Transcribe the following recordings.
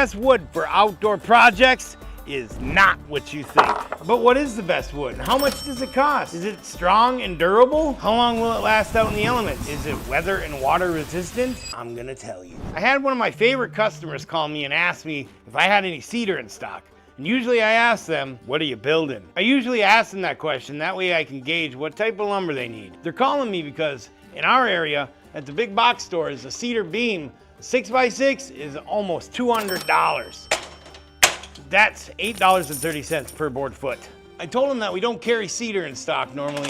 best wood for outdoor projects is not what you think. But what is the best wood? How much does it cost? Is it strong and durable? How long will it last out in the elements? Is it weather and water resistant? I'm gonna tell you. I had one of my favorite customers call me and ask me if I had any cedar in stock. And usually I ask them, what are you building? I usually ask them that question, that way I can gauge what type of lumber they need. They're calling me because in our area, at the big box stores, a cedar beam 6x6 is almost $200. That's $8.30 per board foot. I told them that we don't carry cedar in stock normally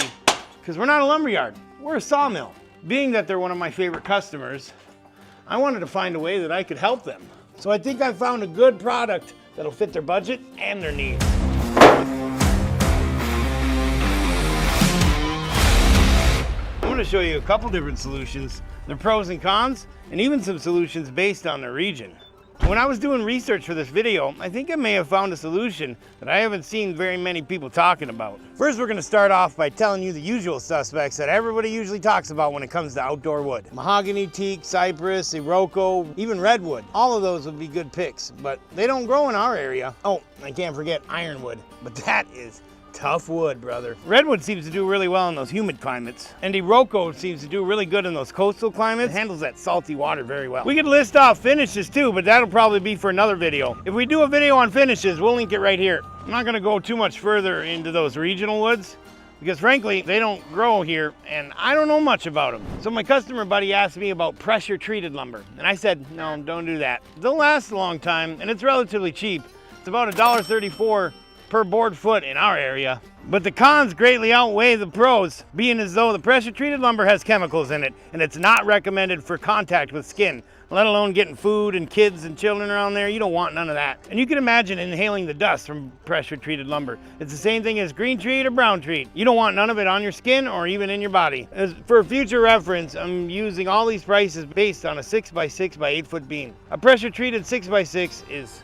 because we're not a lumberyard, we're a sawmill. Being that they're one of my favorite customers, I wanted to find a way that I could help them. So I think I found a good product that'll fit their budget and their needs. I'm going to show you a couple different solutions, their pros and cons, and even some solutions based on their region. When I was doing research for this video, I think I may have found a solution that I haven't seen very many people talking about. First, we're going to start off by telling you the usual suspects that everybody usually talks about when it comes to outdoor wood. Mahogany, teak, cypress, iroko, even redwood. All of those would be good picks, but they don't grow in our area. Oh, I can't forget ironwood, but that is tough wood, brother. Redwood seems to do really well in those humid climates, and iroko seems to do really good in those coastal climates. It handles that salty water very well. We could list off finishes too, but that'll probably be for another video. If we do a video on finishes, we'll link it right here. I'm not gonna go too much further into those regional woods because frankly, they don't grow here and I don't know much about them. So my customer buddy asked me about pressure treated lumber, and I said, no, don't do that. They'll last a long time and it's relatively cheap. It's about $1.34 per board foot in our area. But the cons greatly outweigh the pros, being as though the pressure treated lumber has chemicals in it and it's not recommended for contact with skin, let alone getting food and kids and children around there. You don't want none of that. And you can imagine inhaling the dust from pressure treated lumber. It's the same thing as green treat or brown treat. You don't want none of it on your skin or even in your body. For future reference, I'm using all these prices based on a 6x6 by 8 foot beam. A pressure treated 6x6 is,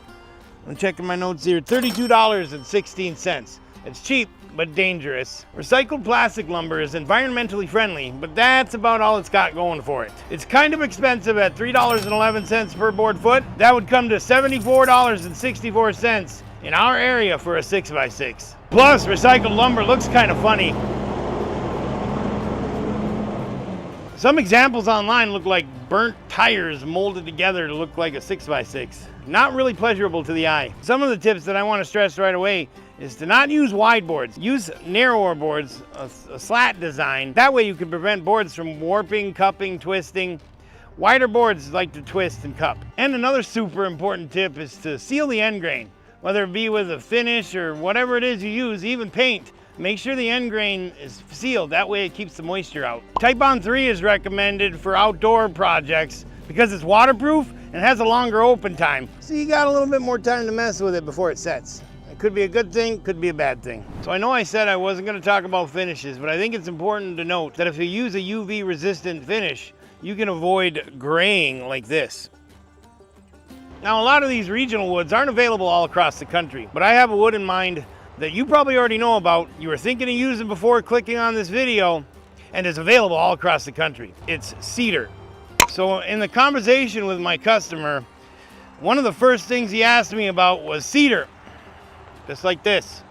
I'm checking my notes here, $32.16. It's cheap, but dangerous. Recycled plastic lumber is environmentally friendly, but that's about all it's got going for it. It's kind of expensive at $3.11 per board foot. That would come to $74.64 in our area for a 6x6. Plus, recycled lumber looks kind of funny. Some examples online look like burnt tires molded together to look like a 6x6. Not really pleasurable to the eye. Some of the tips that I want to stress right away is to not use wide boards. Use narrower boards, a slat design. That way you can prevent boards from warping, cupping, twisting. Wider boards like to twist and cup. And another super important tip is to seal the end grain, whether it be with a finish or whatever it is you use, even paint. Make sure the end grain is sealed, that way it keeps the moisture out. Type-on 3 is recommended for outdoor projects because it's waterproof and has a longer open time. So you got a little bit more time to mess with it before it sets. It could be a good thing, could be a bad thing. So I know I said I wasn't gonna talk about finishes, but I think it's important to note that if you use a UV resistant finish, you can avoid graying like this. Now a lot of these regional woods aren't available all across the country, but I have a wood in mind that you probably already know about, you were thinking of using before clicking on this video, and is available all across the country. It's cedar. So in the conversation with my customer, one of the first things he asked me about was cedar, just like this.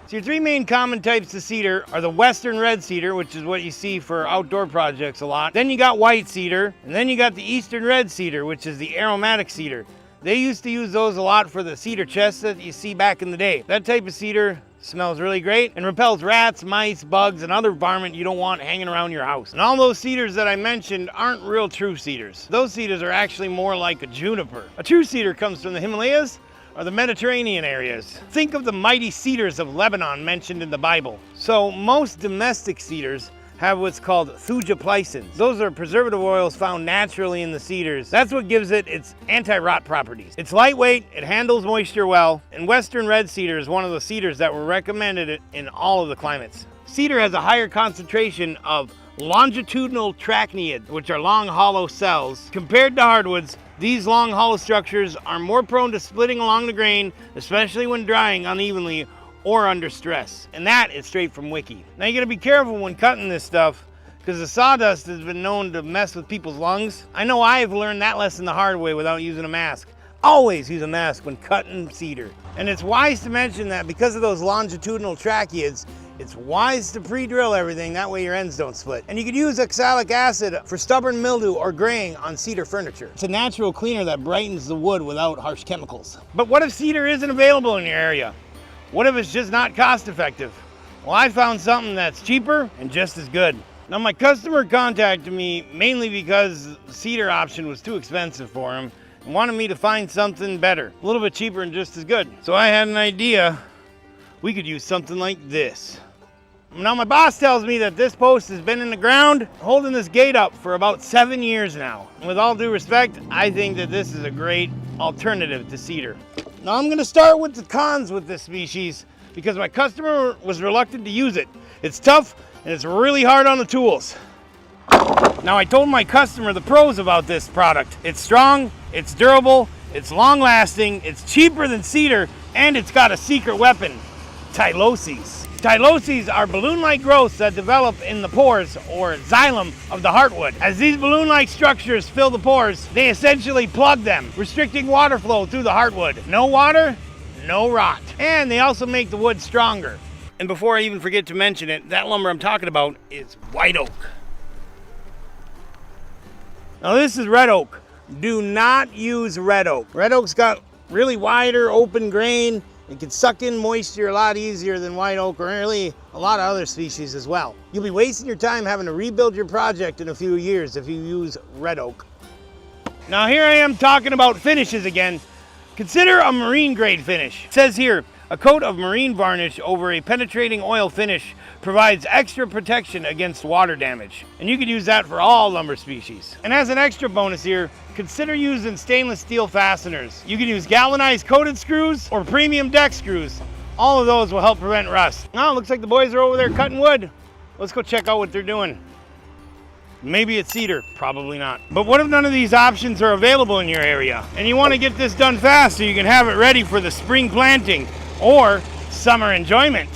So your three main common types of cedar are the western red cedar, which is what you see for outdoor projects a lot. Then you got white cedar, and then you got the eastern red cedar, which is the aromatic cedar. They used to use those a lot for the cedar chests that you see back in the day. That type of cedar smells really great and repels rats, mice, bugs, and other varmint you don't want hanging around your house. And all those cedars that I mentioned aren't real true cedars. Those cedars are actually more like a juniper. A true cedar comes from the Himalayas or the Mediterranean areas. Think of the mighty cedars of Lebanon mentioned in the Bible. So most domestic cedars have what's called thujaplicins. Those are preservative oils found naturally in the cedars. That's what gives it its anti-rot properties. It's lightweight, it handles moisture well, and western red cedar is one of the cedars that were recommended in all of the climates. Cedar has a higher concentration of longitudinal trachnids, which are long hollow cells. Compared to hardwoods, these long hollow structures are more prone to splitting along the grain, especially when drying unevenly or under stress. And that is straight from Wiki. Now you gotta be careful when cutting this stuff because the sawdust has been known to mess with people's lungs. I know I've learned that lesson the hard way without using a mask. always use a mask when cutting cedar. And it's wise to mention that because of those longitudinal tracheids, it's wise to pre-drill everything, that way your ends don't split. And you could use oxalic acid for stubborn mildew or graying on cedar furniture. It's a natural cleaner that brightens the wood without harsh chemicals. But what if cedar isn't available in your area? What if it's just not cost effective? Well, I found something that's cheaper and just as good. Now, my customer contacted me mainly because the cedar option was too expensive for him and wanted me to find something better, a little bit cheaper and just as good. So I had an idea. We could use something like this. Now, my boss tells me that this post has been in the ground holding this gate up for about 7 years now. And with all due respect, I think that this is a great alternative to cedar. Now, I'm gonna start with the cons with this species because my customer was reluctant to use it. It's tough and it's really hard on the tools. Now, I told my customer the pros about this product. It's strong, it's durable, it's long lasting, it's cheaper than cedar, and it's got a secret weapon, tyloses. Tyloses are balloon-like growths that develop in the pores, or xylem, of the heartwood. As these balloon-like structures fill the pores, they essentially plug them, restricting water flow through the heartwood. No water, no rot. And they also make the wood stronger. And before I even forget to mention it, that lumber I'm talking about is white oak. Now, this is red oak. Do not use red oak. Red oak's got really wider, open grain. It can suck in moisture a lot easier than white oak, or really a lot of other species as well. You'll be wasting your time having to rebuild your project in a few years if you use red oak. Now, here I am talking about finishes again. Consider a marine grade finish. It says here, a coat of marine varnish over a penetrating oil finish provides extra protection against water damage. And you could use that for all lumber species. And as an extra bonus here, consider using stainless steel fasteners. You can use galvanized coated screws or premium deck screws. All of those will help prevent rust. Now, it looks like the boys are over there cutting wood. Let's go check out what they're doing. Maybe it's cedar, probably not. But what if none of these options are available in your area? And you want to get this done fast so you can have it ready for the spring planting or summer enjoyment.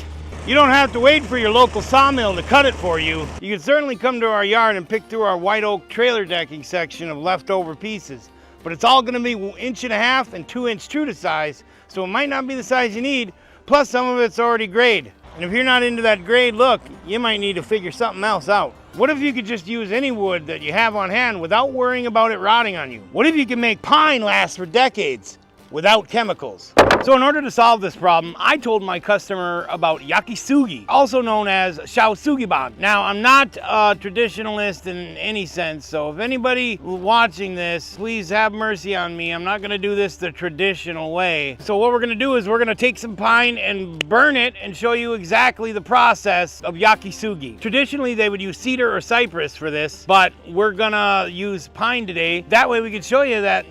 You don't have to wait for your local sawmill to cut it for you. You can certainly come to our yard and pick through our white oak trailer decking section of leftover pieces. But it's all gonna be 1.5 inch and 2 inch true to size, so it might not be the size you need, plus some of it's already grade. And if you're not into that grade look, you might need to figure something else out. What if you could just use any wood that you have on hand without worrying about it rotting on you? What if you could make pine last for decades without chemicals? So in order to solve this problem, I told my customer about yakisugi, also known as shaosugiban. Now, I'm not a traditionalist in any sense, so if anybody watching this, please have mercy on me. I'm not gonna do this the traditional way. So what we're gonna do is we're gonna take some pine and burn it and show you exactly the process of yakisugi. Traditionally, they would use cedar or cypress for this, but we're gonna use pine today. That way we can show you that,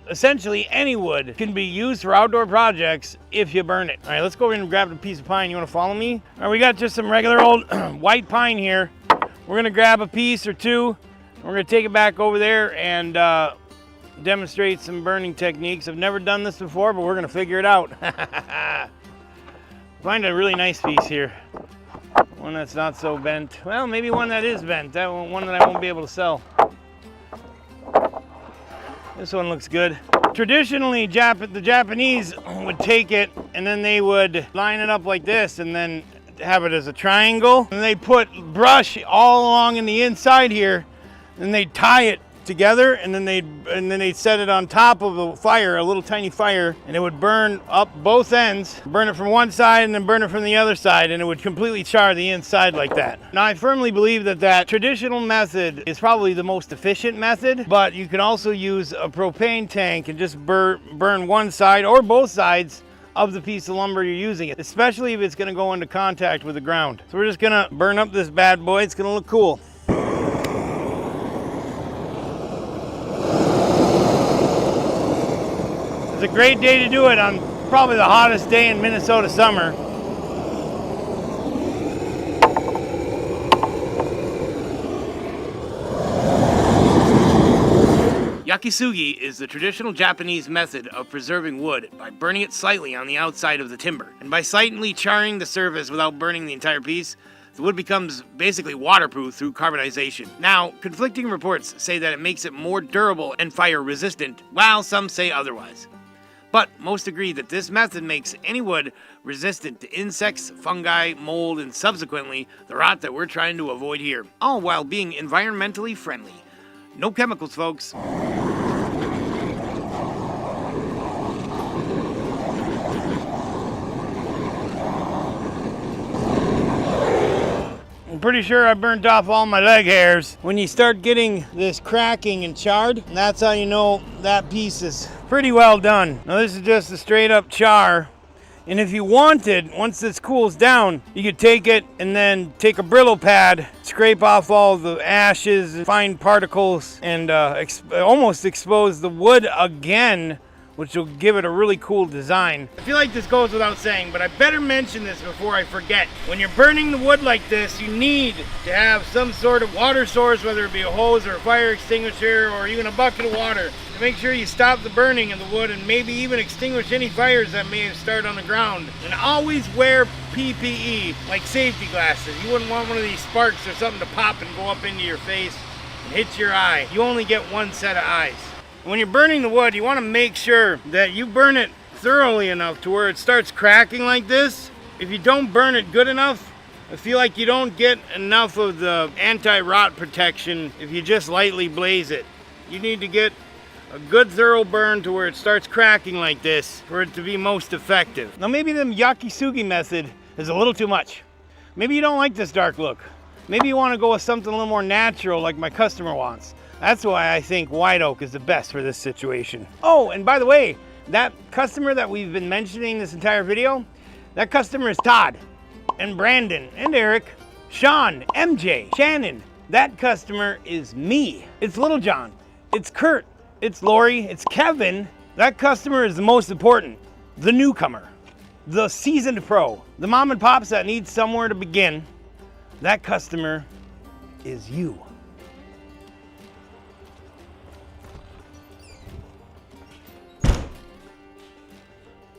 essentially any wood can be used for outdoor projects if you burn it. All right, let's go over and grab a piece of pine. You want to follow me? All right, we got just some regular old white pine here. We're gonna grab a piece or two. We're gonna take it back over there and demonstrate some burning techniques. I've never done this before, but we're gonna figure it out. Find a really nice piece here. One that's not so bent. Well, maybe one that is bent. That one that I won't be able to sell. This one looks good. Traditionally, the Japanese would take it and then they would line it up like this and then have it as a triangle. And they put brush all along in the inside here, and they'd tie it together, and then they'd set it on top of a fire, a little tiny fire, and it would burn up both ends, burn it from one side and then burn it from the other side, and it would completely char the inside like that. Now, I firmly believe that traditional method is probably the most efficient method, but you can also use a propane tank and just burn one side or both sides of the piece of lumber you're using it, especially if it's gonna go into contact with the ground. So we're just gonna burn up this bad boy. It's gonna look cool. It's a great day to do it on probably the hottest day in Minnesota summer. Yakisugi is the traditional Japanese method of preserving wood by burning it slightly on the outside of the timber. And by slightly charring the surface without burning the entire piece, the wood becomes basically waterproof through carbonization. Now, conflicting reports say that it makes it more durable and fire resistant, while some say otherwise. But most agree that this method makes any wood resistant to insects, fungi, mold, and subsequently the rot that we're trying to avoid here, all while being environmentally friendly. No chemicals, folks. I'm pretty sure I burnt off all my leg hairs. When you start getting this cracking and charred, that's how you know that piece is pretty well done. Now this is just a straight up char. And if you wanted, once this cools down, you could take it and then take a Brillo pad, scrape off all the ashes and fine particles, and almost expose the wood again, which will give it a really cool design. I feel like this goes without saying, but I better mention this before I forget. When you're burning the wood like this, you need to have some sort of water source, whether it be a hose or a fire extinguisher or even a bucket of water, to make sure you stop the burning of the wood and maybe even extinguish any fires that may have started on the ground. And always wear PPE, like safety glasses. You wouldn't want one of these sparks or something to pop and go up into your face and hit your eye. You only get one set of eyes. When you're burning the wood, you want to make sure that you burn it thoroughly enough to where it starts cracking like this. If you don't burn it good enough, I feel like you don't get enough of the anti-rot protection if you just lightly blaze it. You need to get a good thorough burn to where it starts cracking like this for it to be most effective. Now maybe the yakisugi method is a little too much. Maybe you don't like this dark look. Maybe you want to go with something a little more natural like my customer wants. That's why I think white oak is the best for this situation. Oh, and by the way, that customer that we've been mentioning this entire video, that customer is Todd, and Brandon, and Eric, Sean, MJ, Shannon. That customer is me. It's Little John, it's Kurt, it's Lori, it's Kevin. That customer is the most important, the newcomer, the seasoned pro, the mom and pops that need somewhere to begin. That customer is you.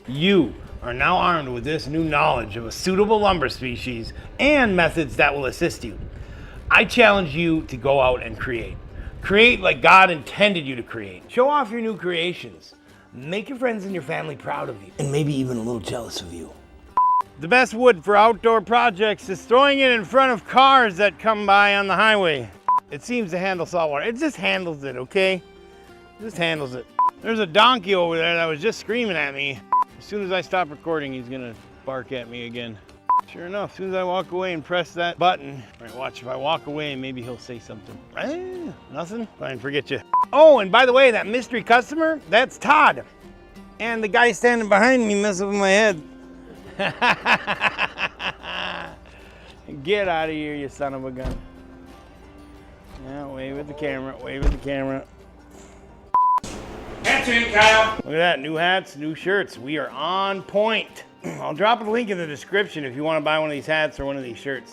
You are now armed with this new knowledge of a suitable lumber species and methods that will assist you. I challenge you to go out and create. Create like God intended you to create. Show off your new creations. Make your friends and your family proud of you, and maybe even a little jealous of you. The best wood for outdoor projects is throwing it in front of cars that come by on the highway. It seems to handle saltwater. It just handles it, okay? It just handles it. There's a donkey over there that was just screaming at me. As soon as I stop recording, he's gonna bark at me again. Sure enough, as soon as I walk away and press that button, all right, watch, if I walk away, maybe he'll say something. Nothing? Fine, forget you. Oh, and by the way, that mystery customer, that's Todd. And the guy standing behind me messing with my head. Get out of here, you son of a gun. Yeah, wave at the camera, wave at the camera. Hats in, Kyle. Look at that, new hats, new shirts. We are on point. I'll drop a link in the description if you want to buy one of these hats or one of these shirts.